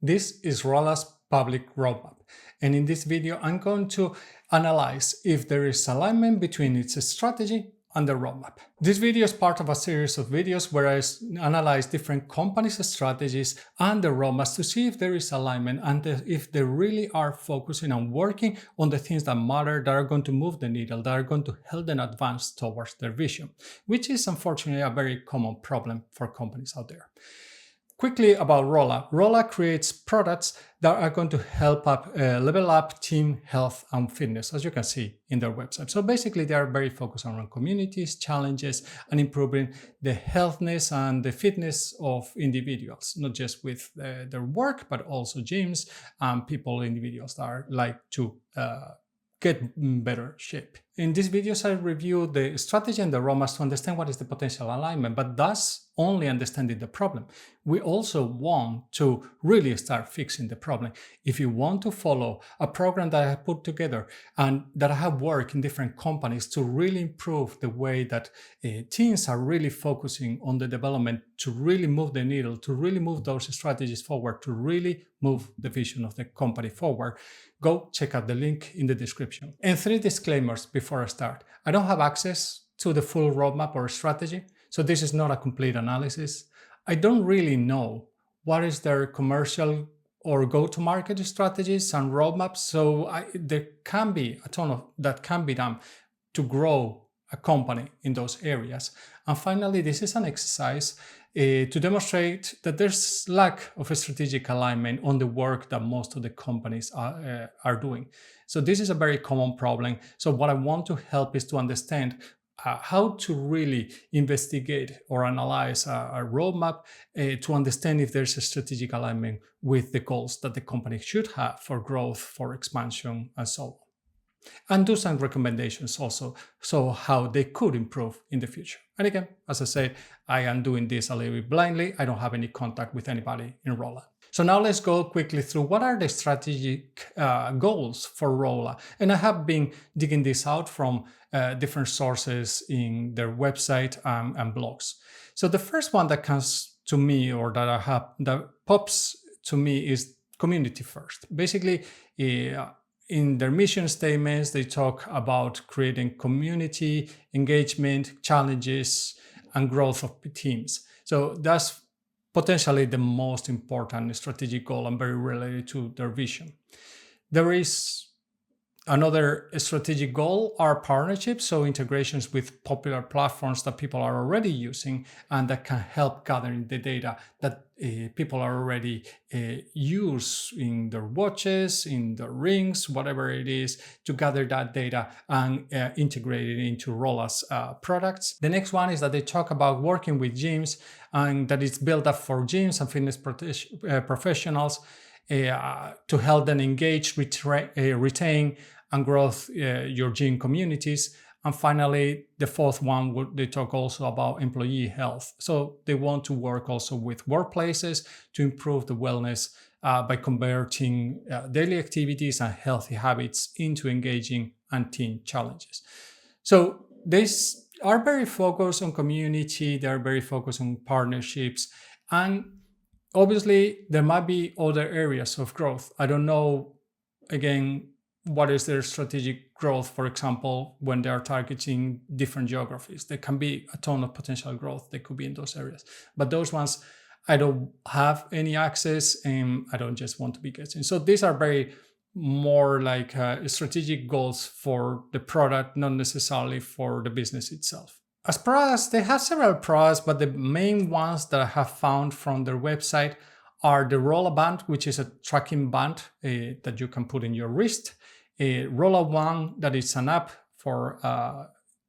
This is Rolla's public roadmap, and in this video I'm going to analyze if there is alignment between its strategy and the roadmap. This video is part of a series of videos where I analyze different companies' strategies and the roadmaps to see if there is alignment and if they really are focusing on working on the things that matter, that are going to move the needle, that are going to help them advance towards their vision, which is unfortunately a very common problem for companies out there. Quickly about Rolla. Rolla creates products that are going to help level up team health and fitness, as you can see in their website. So basically, they are very focused on communities, challenges, and improving the healthness and the fitness of individuals, not just with their work, but also gyms and individuals that are like to get better shape. In these videos, I review the strategy and the roadmaps to understand what is the potential alignment, but thus only understanding the problem. We also want to really start fixing the problem. If you want to follow a program that I have put together and that I have worked in different companies to really improve the way that teams are really focusing on the development, to really move the needle, to really move those strategies forward, to really move the vision of the company forward, go check out the link in the description. And 3 disclaimers before I start. I don't have access to the full roadmap or strategy, so this is not a complete analysis. I don't really know what is their commercial or go-to-market strategies and roadmaps, so there can be a ton of that can be done to grow a company in those areas. And finally, this is an exercise to demonstrate that there's lack of a strategic alignment on the work that most of the companies are doing. So this is a very common problem. So what I want to help is to understand how to really investigate or analyze a roadmap to understand if there's a strategic alignment with the goals that the company should have for growth, for expansion, and so on. And do some recommendations also, so how they could improve in the future. And again, as I said, I am doing this a little bit blindly. I don't have any contact with anybody in Rolla. So now let's go quickly through what are the strategic goals for Rolla. And I have been digging this out from different sources in their website and blogs. So the first one that comes to me, or that pops to me, is community first. Basically, in their mission statements, they talk about creating community, engagement, challenges, and growth of teams. So that's potentially the most important strategic goal and very related to their vision. There is another strategic goal are partnerships, so integrations with popular platforms that people are already using and that can help gathering the data that people are already use in their watches, in their rings, whatever it is, to gather that data and integrate it into Rolla's products. The next one is that they talk about working with gyms and that it's built up for gyms and fitness professionals to help them engage, retain, and grow your gym communities. And finally, the fourth one, they talk also about employee health. So they want to work also with workplaces to improve the wellness by converting daily activities and healthy habits into engaging and team challenges. So these are very focused on community, they're very focused on partnerships, and obviously there might be other areas of growth. I don't know, again, what is their strategic growth, for example, when they are targeting different geographies. There can be a ton of potential growth that could be in those areas. But those ones, I don't have any access and I don't just want to be guessing. So these are very more like strategic goals for the product, not necessarily for the business itself. As products, they have several products, but the main ones that I have found from their website are the Rolla band, which is a tracking band that you can put in your wrist. Rolla One, that is an app for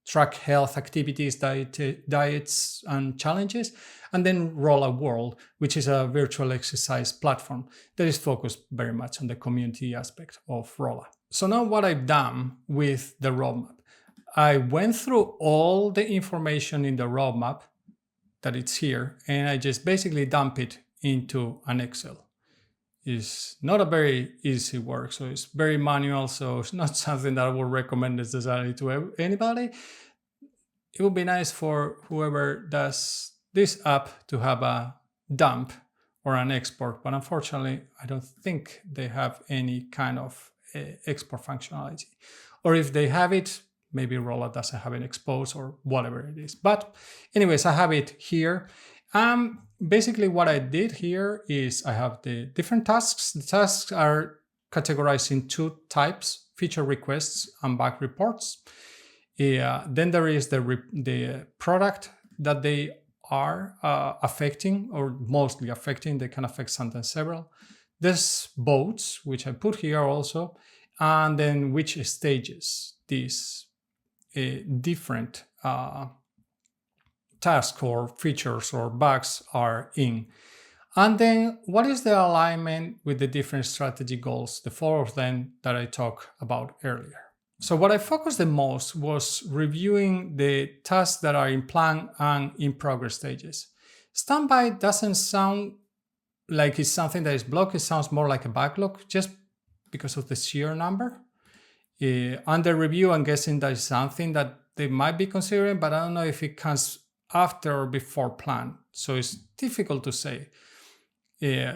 track health activities, diets and challenges. And then Rolla World, which is a virtual exercise platform that is focused very much on the community aspect of Rolla. So now what I've done with the roadmap, I went through all the information in the roadmap that it's here, and I just basically dump it into an Excel. It's not a very easy work, so it's very manual, so it's not something that I would recommend necessarily to anybody. It would be nice for whoever does this app to have a dump or an export, but unfortunately, I don't think they have any kind of export functionality. Or if they have it, maybe Rolla doesn't have it exposed or whatever it is. But anyways, I have it here. Basically what I did here is I have the different tasks. The tasks are categorized in two types: feature requests and bug reports. Then there is the product that they are affecting, or mostly affecting. They can affect sometimes several. There's boats, which I put here also, and then which stages these different tasks or features or bugs are in. And then what is the alignment with the different strategy goals, the four of them that I talked about earlier. So what I focused the most was reviewing the tasks that are in plan and in progress stages. Standby doesn't sound like it's something that is blocked. It sounds more like a backlog just because of the sheer number. Under review, I'm guessing that is something that they might be considering, but I don't know if it comes after or before plan. So it's difficult to say.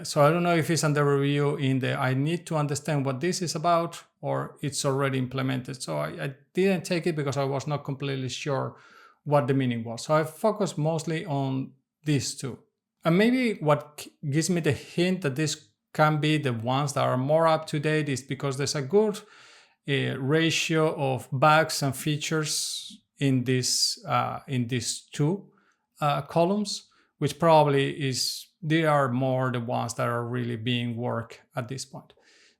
So I don't know if it's under review in the I need to understand what this is about, or it's already implemented. So I didn't take it because I was not completely sure what the meaning was. So I focused mostly on these two. And maybe what gives me the hint that this can be the ones that are more up to date is because there's a good ratio of bugs and features in these two columns, which probably is they are more the ones that are really being worked at this point.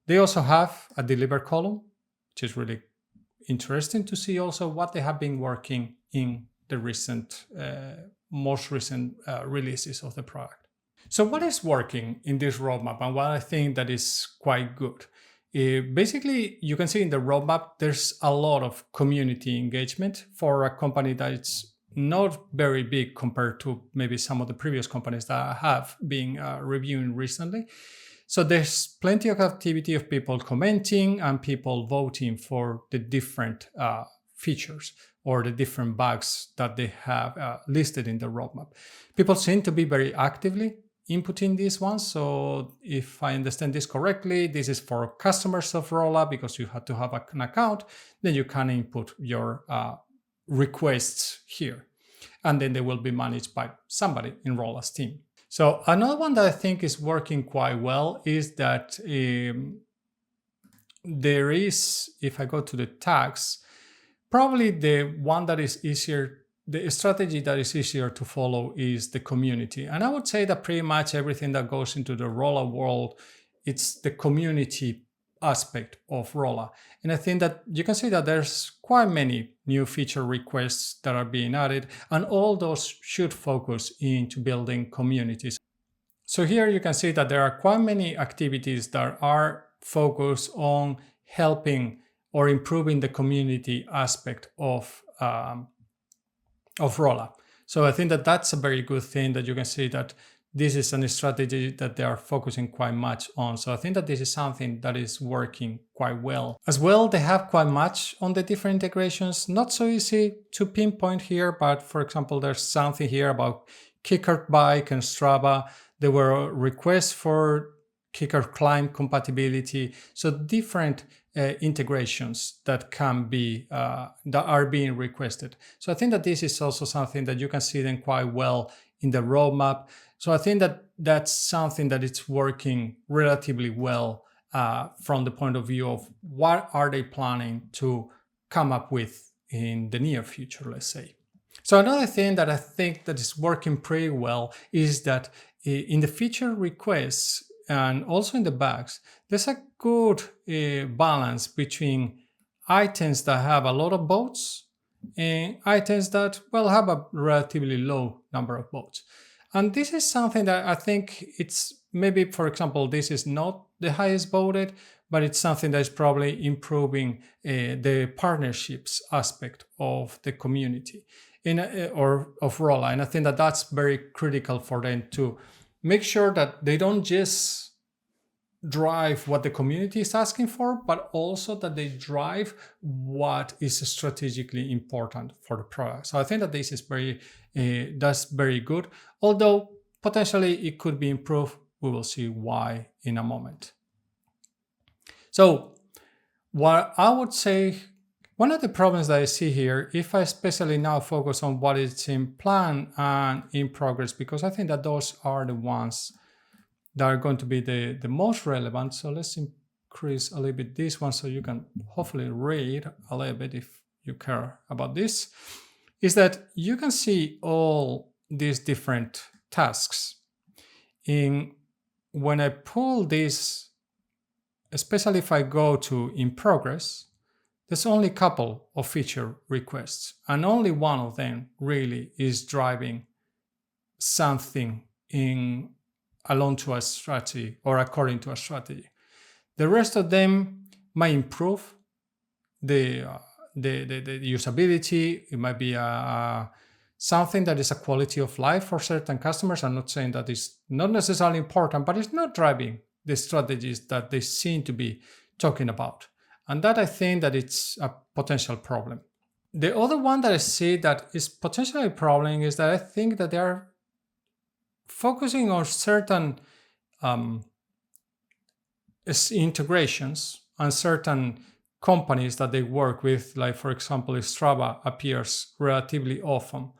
They also have a deliver column, which is really interesting to see also what they have been working in the most recent releases of the product. So what is working in this roadmap and what I think that is quite good? Basically, you can see in the roadmap, there's a lot of community engagement for a company that is not very big compared to maybe some of the previous companies that I have been reviewing recently. So there's plenty of activity of people commenting and people voting for the different features or the different bugs that they have listed in the roadmap. People seem to be very actively inputting these ones. So if I understand this correctly, this is for customers of Rolla because you have to have an account, then you can input your requests here, and then they will be managed by somebody in Rolla's team. So another one that I think is working quite well is that there is, if I go to the tags, probably the one that is easier, the strategy that is easier to follow is the community. And I would say that pretty much everything that goes into the Rolla world, it's the community aspect of Rolla. And I think that you can see that there's quite many new feature requests that are being added, and all those should focus into building communities. So here you can see that there are quite many activities that are focused on helping or improving the community aspect of Rolla. So I think that that's a very good thing that you can see that this is a strategy that they are focusing quite much on. So I think that this is something that is working quite well. As well, they have quite much on the different integrations. Not so easy to pinpoint here, but for example, there's something here about Kicker Bike and Strava. There were requests for Kicker Climb compatibility. So different integrations that can be that are being requested. So I think that this is also something that you can see them quite well in the roadmap. So I think that that's something that it's working relatively well from the point of view of what are they planning to come up with in the near future, let's say. So another thing that I think that is working pretty well is that in the feature requests and also in the bugs, there's a good balance between items that have a lot of votes and items that, well, have a relatively low number of votes. And this is something that I think it's maybe, for example, this is not the highest voted, but it's something that is probably improving the partnerships aspect of the community or of Rolla. And I think that that's very critical for them to make sure that they don't just drive what the community is asking for, but also that they drive what is strategically important for the product. So I think that this is that's very good, although potentially it could be improved we will see why in a moment. So what I would say, one of the problems that I see here, if I especially now focus on what is in plan and in progress, because I think that those are the ones that are going to be the most relevant. So let's increase a little bit this one so you can hopefully read a little bit if you care about this, is that you can see all these different tasks. When I pull this, especially if I go to in progress, there's only a couple of feature requests, and only one of them really is driving something along to a strategy or according to a strategy. The rest of them might improve the usability. It might be something that is a quality of life for certain customers. I'm not saying that it's not necessarily important, but it's not driving the strategies that they seem to be talking about. And that, I think that it's a potential problem. The other one that I see that is potentially a problem is that I think that they are focusing on certain integrations and certain companies that they work with, like for example, Strava appears relatively often,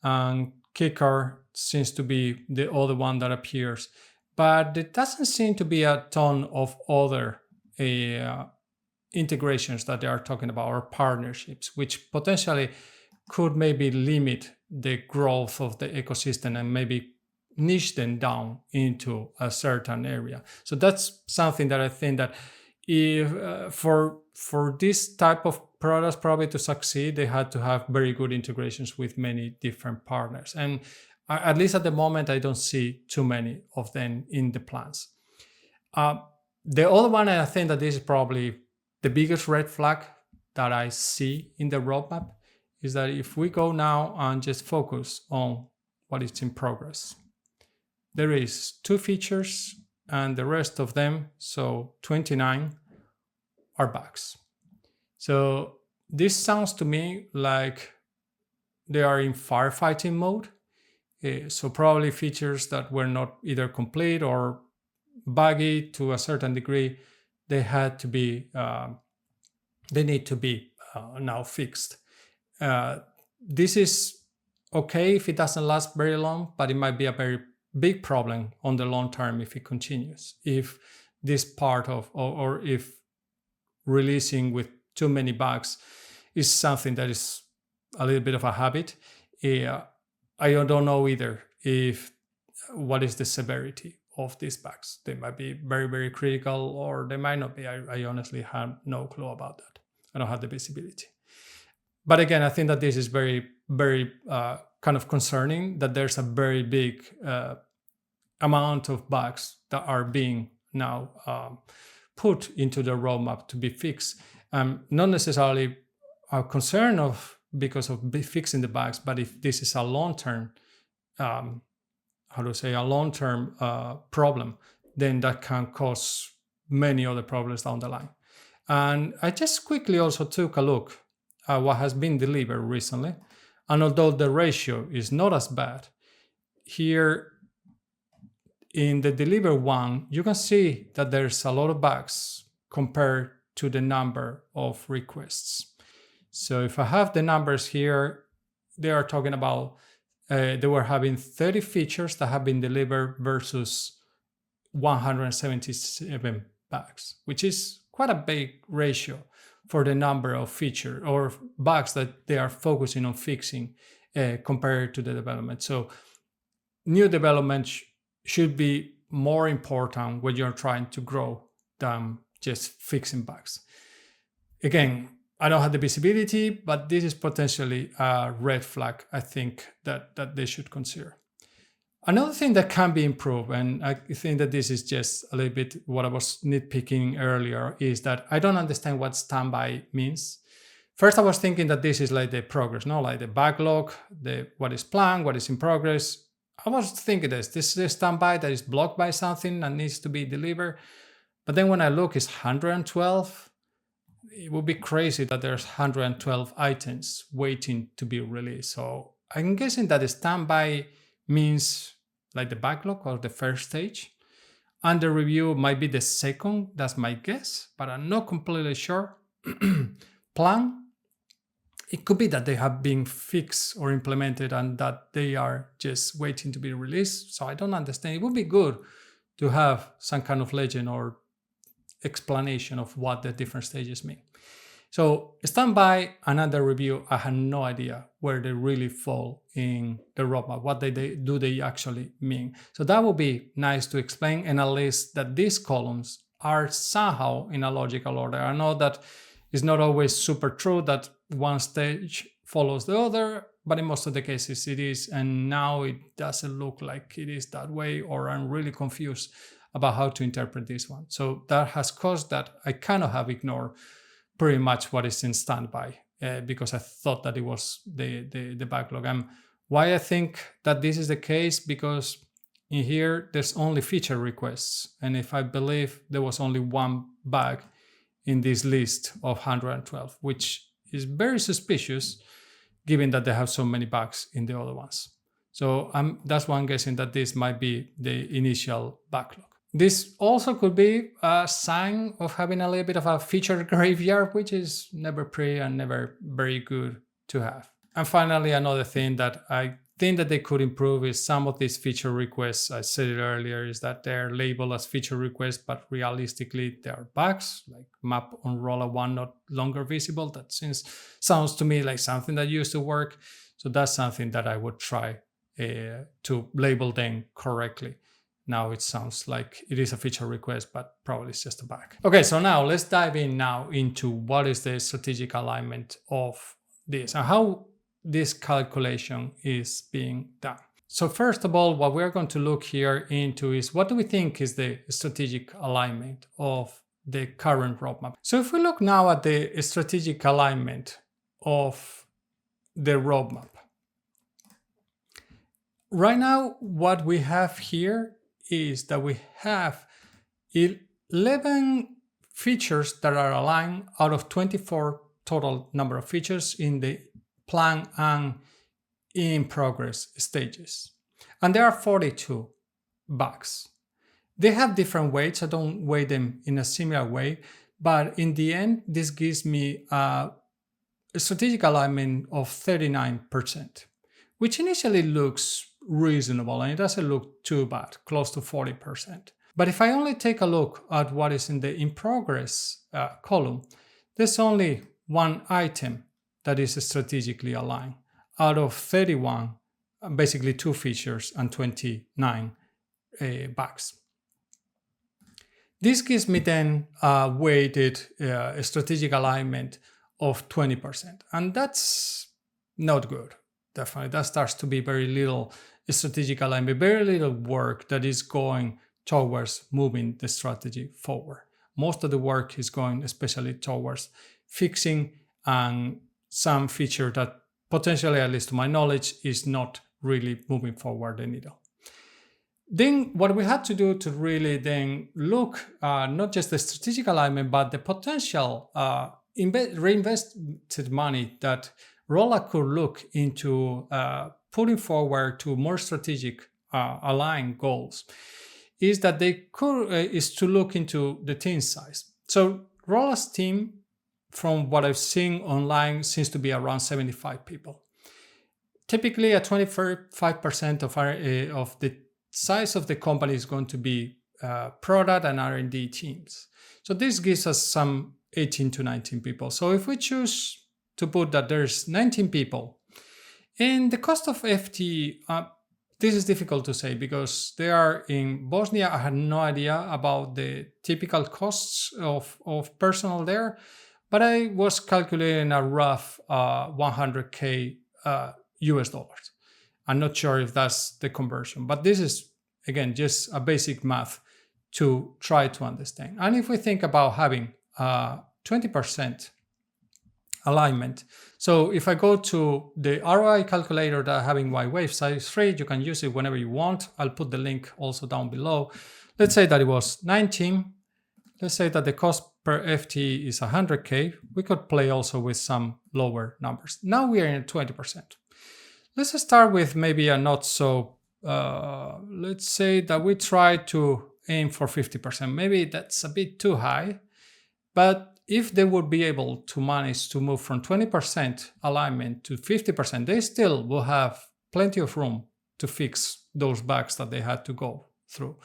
and Kicker seems to be the other one that appears, but there doesn't seem to be a ton of other integrations that they are talking about, or partnerships, which potentially could maybe limit the growth of the ecosystem and maybe niche them down into a certain area. So that's something that I think that if for this type of products probably to succeed, they had to have very good integrations with many different partners. And at least at the moment, I don't see too many of them in the plans. The other one, I think that this is probably the biggest red flag that I see in the roadmap, is that if we go now and just focus on what is in progress, there is 2 features and the rest of them, so 29, are bugs. So this sounds to me like they are in firefighting mode. So probably features that were not either complete or buggy to a certain degree, they need to be now fixed. This is okay if it doesn't last very long, but it might be a very big problem on the long term if it continues. If this part of, or if releasing with too many bugs is something that is a little bit of a habit, I don't know either if what is the severity of these bugs. They might be very, very critical, or they might not be. I honestly have no clue about that. I don't have the visibility. But again, I think that this is very, very kind of concerning, that there's a very big amount of bugs that are being now put into the roadmap to be fixed. Not necessarily a concern because of fixing the bugs, but if this is a long-term, a long-term problem, then that can cause many other problems down the line. And I just quickly also took a look at what has been delivered recently. And although the ratio is not as bad, here in the deliver one, you can see that there's a lot of bugs compared to the number of requests. So if I have the numbers here, they are talking about they were having 30 features that have been delivered versus 177 bugs, which is quite a big ratio for the number of features or bugs that they are focusing on fixing compared to the development. So new development should be more important when you're trying to grow than just fixing bugs. Again, I don't have the visibility, but this is potentially a red flag, I think, that they should consider. Another thing that can be improved, and I think that this is just a little bit what I was nitpicking earlier, is that I don't understand what standby means. First, I was thinking that this is like the progress, like the backlog, what is planned, what is in progress. I was thinking this is a standby that is blocked by something and needs to be delivered. But then when I look, it's 112. It would be crazy that there's 112 items waiting to be released. So I'm guessing that the standby means like the backlog or the first stage. Under review might be the second, that's my guess, but I'm not completely sure. Plan, it could be that they have been fixed or implemented and that they are just waiting to be released. So I don't understand. It would be good to have some kind of legend or explanation of what the different stages mean. So standby and under review, I had no idea where they really fall in the roadmap. What do they actually mean? So that would be nice to explain, and at least that these columns are somehow in a logical order. I know that it's not always super true that one stage follows the other, but in most of the cases it is, and now it doesn't look like it is that way, or I'm really confused about how to interpret this one. So that has caused that I kind of have ignored pretty much what is in standby because I thought that it was the backlog. And why I think that this is the case, because in here there's only feature requests, and if I believe there was only one bug in this list of 112, which is very suspicious given that they have so many bugs in the other ones. So that's why I'm guessing that this might be the initial backlog. This also could be a sign of having a little bit of a feature graveyard, which is never pretty and never very good to have. And finally, another thing that I think that they could improve is some of these feature requests. I said it earlier, is that they're labeled as feature requests, but realistically they are bugs, like map on Rolla 1 not longer visible. That sounds to me like something that used to work. So that's something that I would try to label them correctly. Now it sounds like it is a feature request, but probably it's just a bug. Okay, so now let's dive in now into what is the strategic alignment of this and how this calculation is being done. So first of all, what we're going to look here into is what do we think is the strategic alignment of the current roadmap. So if we look now at the strategic alignment of the roadmap, right now what we have here is that we have 11 features that are aligned out of 24 total number of features in the plan and in progress stages. And there are 42 bugs. They have different weights. I don't weigh them in a similar way, but in the end, this gives me a strategic alignment of 39%, which initially looks reasonable and it doesn't look too bad, close to 40%. But if I only take a look at what is in the in progress column, there's only one item that is strategically aligned out of 31, basically 2 features and 29 bugs. This gives me then a weighted strategic alignment of 20%, and that's not good. Definitely, that starts to be very little strategic alignment, very little work that is going towards moving the strategy forward. Most of the work is going especially towards fixing and some feature that potentially, at least to my knowledge, is not really moving forward the needle. Then what we had to do to really then look not just the strategic alignment, but the potential reinvested money that Rolla could look into putting forward to more strategic aligned goals, is that they could is to look into the team size. So Rolla's team, from what I've seen online, seems to be around 75 people. Typically, 25% of the size of the company is going to be product and R&D teams. So this gives us some 18 to 19 people. So if we choose to put that there's 19 people, and the cost of FTE, this is difficult to say because they are in Bosnia. I had no idea about the typical costs of personnel there, but I was calculating a rough 100K US dollars. I'm not sure if that's the conversion, but this is, again, just a basic math to try to understand. And if we think about having 20% alignment, so if I go to the ROI calculator that I have in Y-Wave, it's free, you can use it whenever you want. I'll put the link also down below. Let's say that it was 19. Let's say that the cost per FTE is 100K. We could play also with some lower numbers. Now we are in 20%. Let's start with maybe a not so, let's say that we try to aim for 50%. Maybe that's a bit too high, but if they would be able to manage to move from 20% alignment to 50%, they still will have plenty of room to fix those bugs that they had to go through.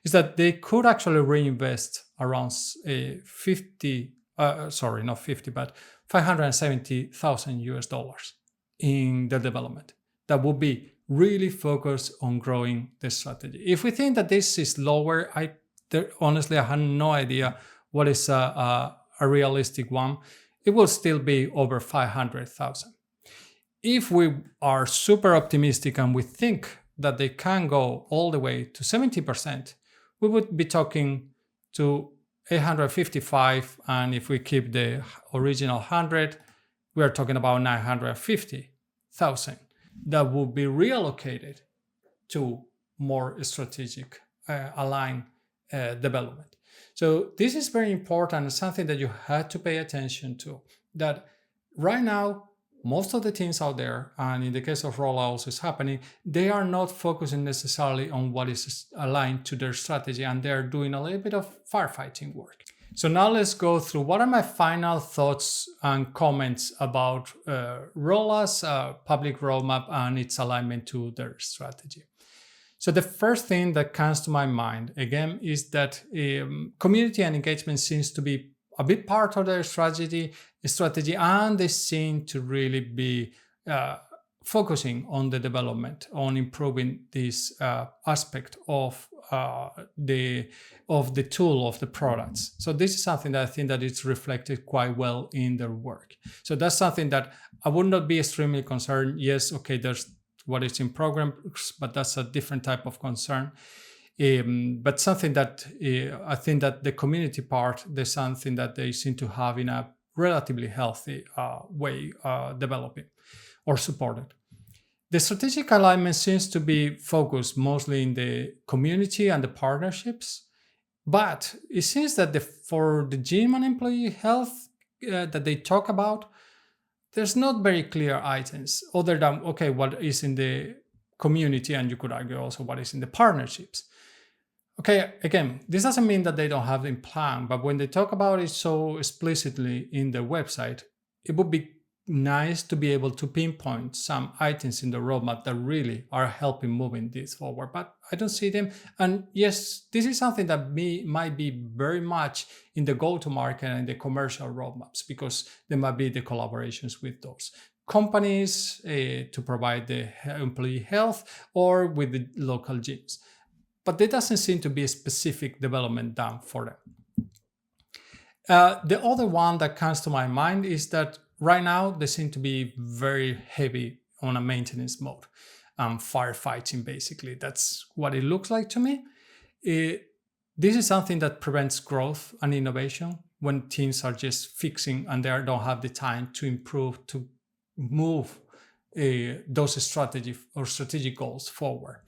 Is that they could actually reinvest around $570,000 in the development. That would be really focused on growing the strategy. If we think that this is lower, honestly, I have no idea what is a realistic one. It will still be over 500,000. If we are super optimistic and we think that they can go all the way to 70%, we would be talking to 855, and if we keep the original 100, we are talking about 950,000 that will be reallocated to more strategic aligned development. So this is very important, something that you have to pay attention to, that right now most of the teams out there, and in the case of Rolla also is happening, they are not focusing necessarily on what is aligned to their strategy, and they're doing a little bit of firefighting work. So now let's go through what are my final thoughts and comments about Rolla's public roadmap and its alignment to their strategy. So the first thing that comes to my mind, again, is that community and engagement seems to be a big part of their strategy, and they seem to really be focusing on the development, on improving this aspect of the tool, of the products. So this is something that I think that it's reflected quite well in their work. So that's something that I would not be extremely concerned. Yes, okay, there's what is in programs, but that's a different type of concern. But something that I think that the community part, there's something that they seem to have in a relatively healthy way developing or supported. The strategic alignment seems to be focused mostly in the community and the partnerships, but it seems that for the gym and employee health that they talk about, there's not very clear items other than, okay, what is in the community, and you could argue also what is in the partnerships. Okay, again, this doesn't mean that they don't have the plan, but when they talk about it so explicitly in their website, it would be nice to be able to pinpoint some items in the roadmap that really are helping moving this forward, but I don't see them. And yes, this is something that might be very much in the go-to-market and the commercial roadmaps, because there might be the collaborations with those companies to provide the employee health or with the local gyms. But there doesn't seem to be a specific development done for them. The other one that comes to my mind is that right now they seem to be very heavy on a maintenance mode, firefighting basically. That's what it looks like to me. This is something that prevents growth and innovation when teams are just fixing and they don't have the time to improve, to move those strategic goals forward.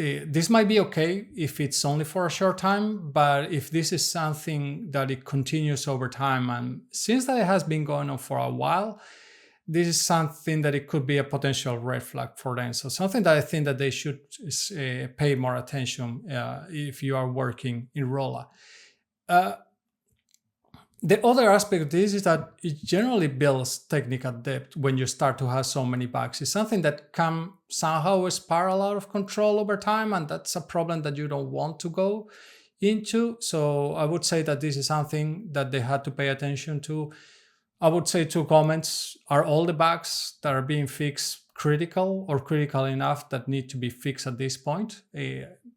This might be okay if it's only for a short time, but if this is something that it continues over time, and since that it has been going on for a while, this is something that it could be a potential red flag for them. So something that I think that they should pay more attention if you are working in Rolla. The other aspect of this is that it generally builds technical debt when you start to have so many bugs. It's something that can somehow spiral out of control over time, and that's a problem that you don't want to go into. So I would say that this is something that they had to pay attention to. I would say 2 comments. Are all the bugs that are being fixed critical or critical enough that need to be fixed at this point?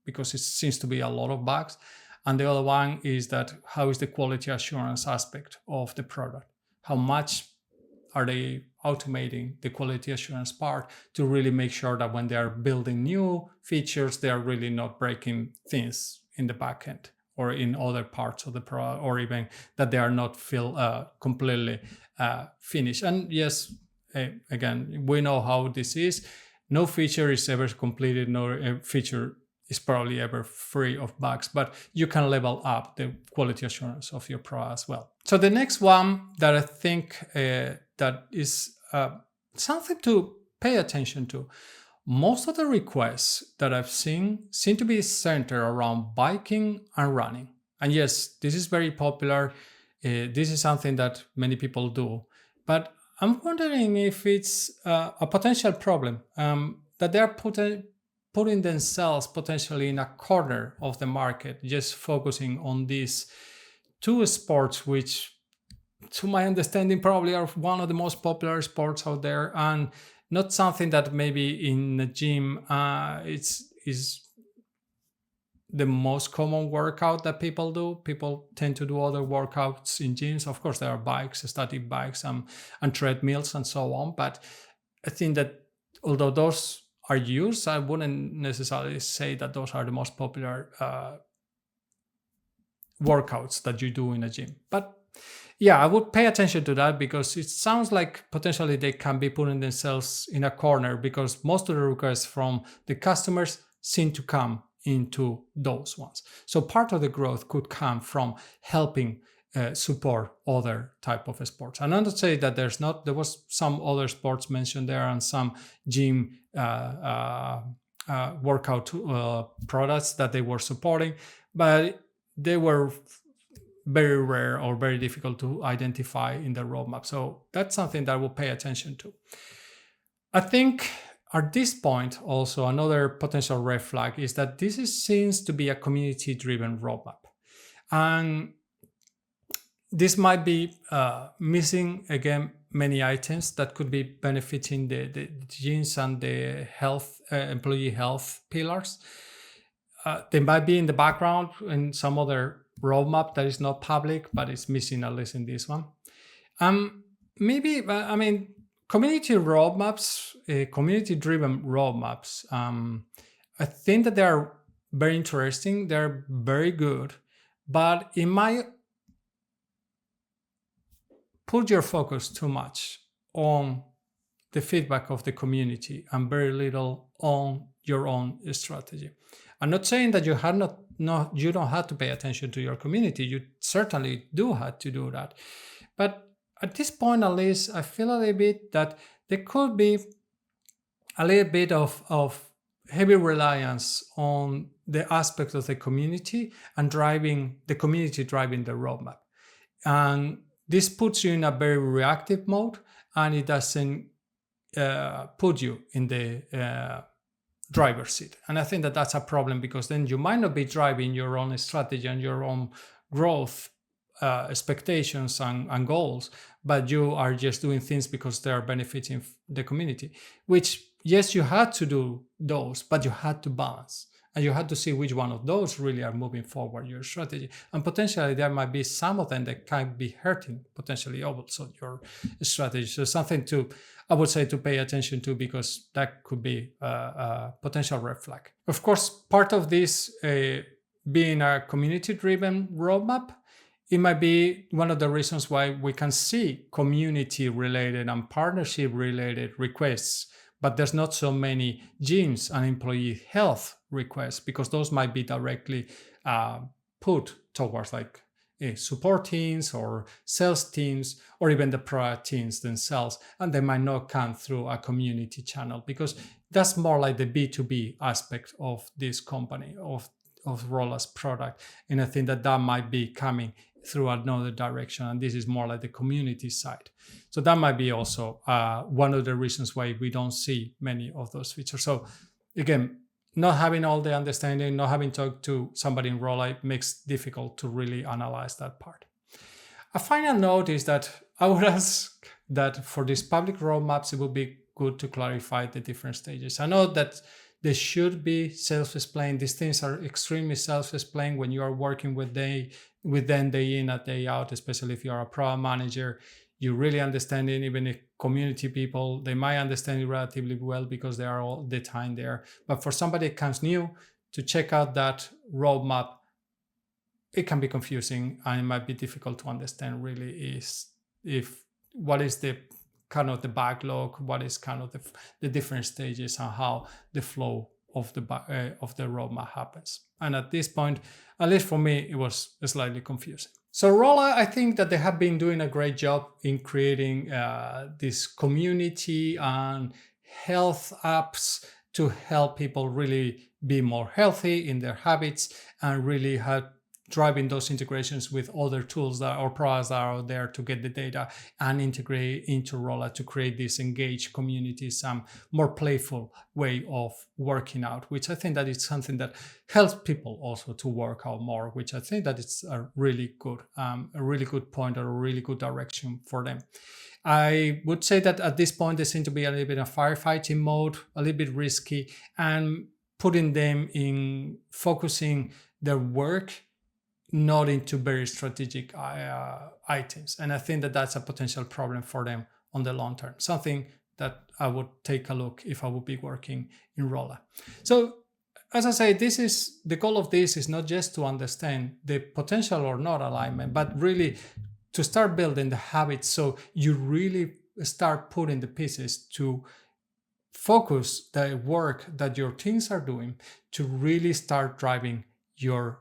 Because it seems to be a lot of bugs. And the other one is that how is the quality assurance aspect of the product? How much are they automating the quality assurance part to really make sure that when they are building new features, they are really not breaking things in the backend or in other parts of the product, or even that they are not completely finished. And yes, again, we know how this is. No feature is ever completed, no feature is probably ever free of bugs, but you can level up the quality assurance of your product as well. So the next one that I think that is something to pay attention to. most of the requests that I've seen seem to be centered around biking and running. And yes, this is very popular. This is something that many people do. But I'm wondering if it's a potential problem that they're putting themselves potentially in a corner of the market, just focusing on these two sports, which, to my understanding, probably are one of the most popular sports out there, and not something that maybe in the gym is the most common workout that people do. People tend to do other workouts in gyms. Of course, there are bikes, static bikes, and treadmills and so on. But I think that although those are used, I wouldn't necessarily say that those are the most popular workouts that you do in a gym. But yeah, I would pay attention to that, because it sounds like potentially they can be putting themselves in a corner, because most of the requests from the customers seem to come into those ones. So part of the growth could come from helping support other type of sports. And I'm not saying that there was some other sports mentioned there and some gym workout products that they were supporting, but they were very rare or very difficult to identify in the roadmap. So that's something that we'll pay attention to. I think at this point, also another potential red flag is that seems to be a community-driven roadmap. And this might be missing, again, many items that could be benefiting the gyms and the health, employee health pillars. They might be in the background in some other roadmap that is not public, but it's missing at least in this one. Community roadmaps, community-driven roadmaps, I think that they are very interesting. They're very good, but it might put your focus too much on the feedback of the community and very little on your own strategy. I'm not saying that you don't have to pay attention to your community. You certainly do have to do that. But at this point, at least, I feel a little bit that there could be a little bit of heavy reliance on the aspect of the community and driving the roadmap. And this puts you in a very reactive mode, and it doesn't put you in the driver's seat. And I think that that's a problem, because then you might not be driving your own strategy and your own growth expectations and goals, but you are just doing things because they are benefiting the community, which, yes, you had to do those, but you had to balance. And you had to see which one of those really are moving forward your strategy. And potentially there might be some of them that can be hurting potentially also your strategy. So something I would say to pay attention to, because that could be a potential red flag. Of course, part of this being a community-driven roadmap, it might be one of the reasons why we can see community-related and partnership-related requests, but there's not so many gyms and employee health requests, because those might be directly put towards like support teams or sales teams or even the product teams themselves, and they might not come through a community channel, because that's more like the B2B aspect of this company, of Rolla's product. And I think that might be coming through another direction, and this is more like the community side. So that might be also one of the reasons why we don't see many of those features. So again, not having all the understanding, not having talked to somebody in Rolla, it makes it difficult to really analyze that part. A final note is that I would ask that for these public roadmaps, it would be good to clarify the different stages. I know that they should be self-explained. These things are extremely self-explained when you are working with them day in and day out, especially if you are a product manager. You really understand it. Even if community people, they might understand it relatively well because they are all the time there. But for somebody that comes new to check out that roadmap, it can be confusing, and it might be difficult to understand really what is the kind of the backlog, what is kind of the different stages, and how the flow of the roadmap happens. And at this point, at least for me, it was slightly confusing. So Rolla, I think that they have been doing a great job in creating this community and health apps to help people really be more healthy in their habits and really help driving those integrations with other tools that or products that are out there to get the data and integrate into Rolla to create these engaged communities, more playful way of working out, which I think that is something that helps people also to work out more, which I think that it's a really good point or a really good direction for them. I would say that at this point they seem to be a little bit of firefighting mode, a little bit risky, and putting them in focusing their work not into very strategic items. And I think that that's a potential problem for them on the long term, something that I would take a look if I would be working in Rolla. So as I say, this is the goal of this is not just to understand the potential or not alignment, but really to start building the habits so you really start putting the pieces to focus the work that your teams are doing to really start driving your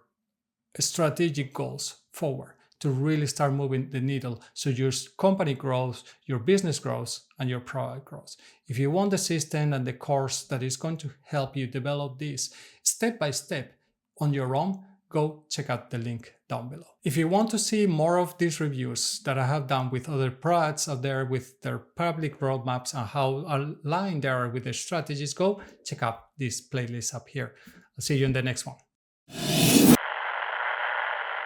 strategic goals forward, to really start moving the needle so your company grows, your business grows, and your product grows. If you want the system and the course that is going to help you develop this step by step on your own, go check out the link down below. If you want to see more of these reviews that I have done with other products out there with their public roadmaps and how aligned they are with their strategies, go check out this playlist up here. I'll see you in the next one.